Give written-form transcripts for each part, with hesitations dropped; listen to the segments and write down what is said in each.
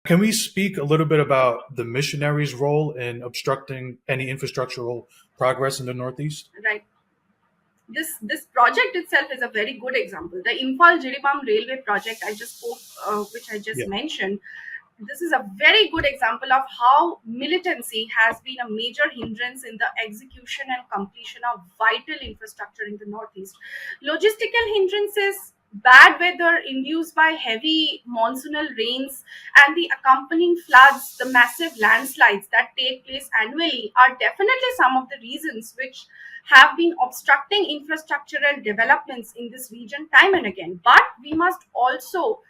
Can we speak a little bit about the missionaries' role in obstructing any infrastructural progress in the Northeast? Right. This project itself is a very good example. The Imphal Jiribam railway project I just spoke, which I just Yeah. mentioned, this is a very good example of how militancy has been a major hindrance in the execution and completion of vital infrastructure in the Northeast. Logistical hindrances, bad weather induced by heavy monsoonal rains, and the accompanying floods, the massive landslides that take place annually, are definitely some of the reasons which have been obstructing infrastructural developments in this region time and again. But we must also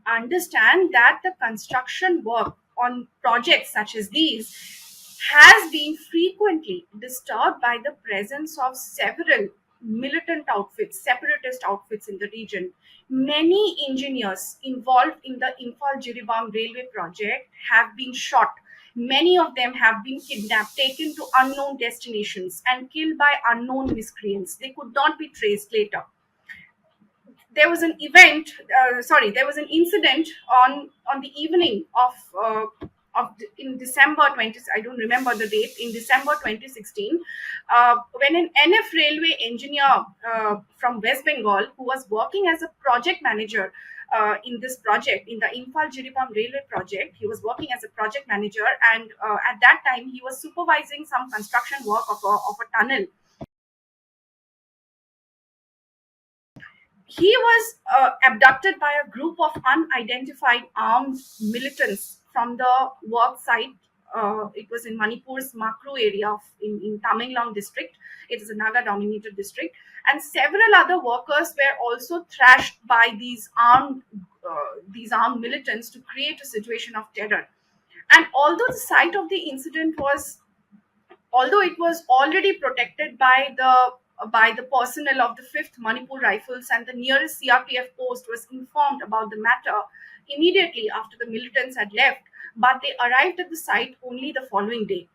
understand that the construction work on projects such as these has been frequently disturbed by the presence of several militant outfits, separatist outfits in the region. Many engineers involved in the Imphal Jiribam railway project have been shot. Many of them have been kidnapped, taken to unknown destinations, and killed by unknown miscreants. They could not be traced later. There was an event there was an incident on the evening in December 20, I don't remember the date, in December 2016, when an NF railway engineer from West Bengal, who was working as a project manager in this project, in the Imphal Jiribam railway project. He was working as a project manager, and at that time he was supervising some construction work of a tunnel. He was abducted by a group of unidentified armed militants from the work site. It was in Manipur's Makru area in Tamenglong district. It is a Naga dominated district. And several other workers were also thrashed by these armed militants to create a situation of terror. And although it was already protected by the personnel of the 5th Manipur Rifles, and the nearest CRPF post was informed about the matter immediately after the militants had left, but they arrived at the site only the following day.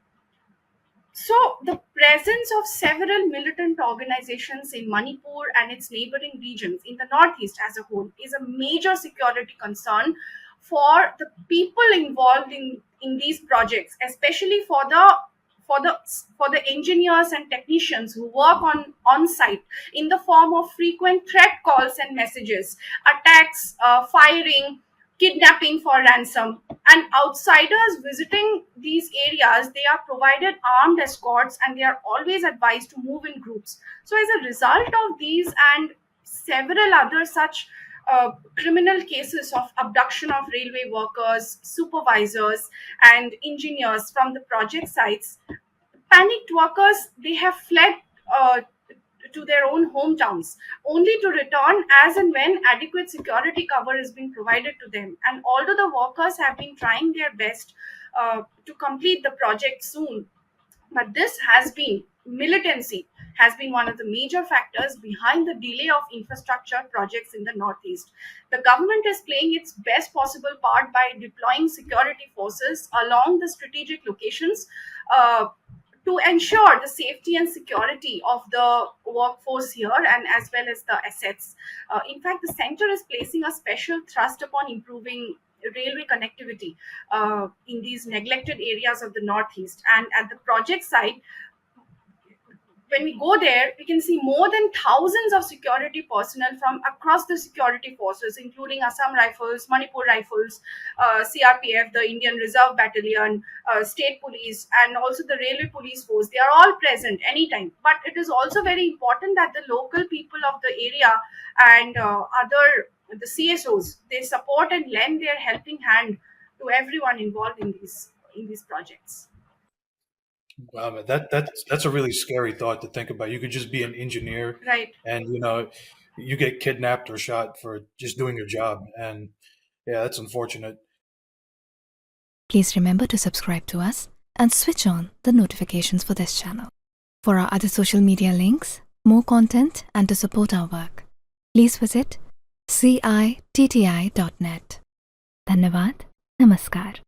So, the presence of several militant organizations in Manipur and its neighboring regions in the Northeast as a whole is a major security concern for the people involved in these projects, especially for the for the engineers and technicians who work on site, in the form of frequent threat calls and messages, attacks, firing, kidnapping for ransom. And outsiders visiting these areas, they are provided armed escorts, and they are always advised to move in groups. So as a result of these and several other such criminal cases of abduction of railway workers, supervisors, and engineers from the project sites, panicked workers, they have fled to their own hometowns, only to return as and when adequate security cover is being provided to them. And although the workers have been trying their best to complete the project soon, but this has been militancy has been one of the major factors behind the delay of infrastructure projects in the Northeast. The government is playing its best possible part by deploying security forces along the strategic locations to ensure the safety and security of the workforce here, and as well as the assets. In fact, the center is placing a special thrust upon improving railway connectivity in these neglected areas of the Northeast. And at the project site, when we go there, we can see more than thousands of security personnel from across the security forces, including Assam Rifles, Manipur Rifles, CRPF, the Indian Reserve Battalion, State Police, and also the Railway Police Force. They are all present anytime. But it is also very important that the local people of the area and the CSOs, they support and lend their helping hand to everyone involved in these projects. Wow, man, that's a really scary thought to think about. You could just be an engineer, Right. and you get kidnapped or shot for just doing your job, and yeah, that's unfortunate. Please remember to subscribe to us and switch on the notifications for this channel. For our other social media links, more content, and to support our work, please visit citti.net. Dhanyavad. Namaskar.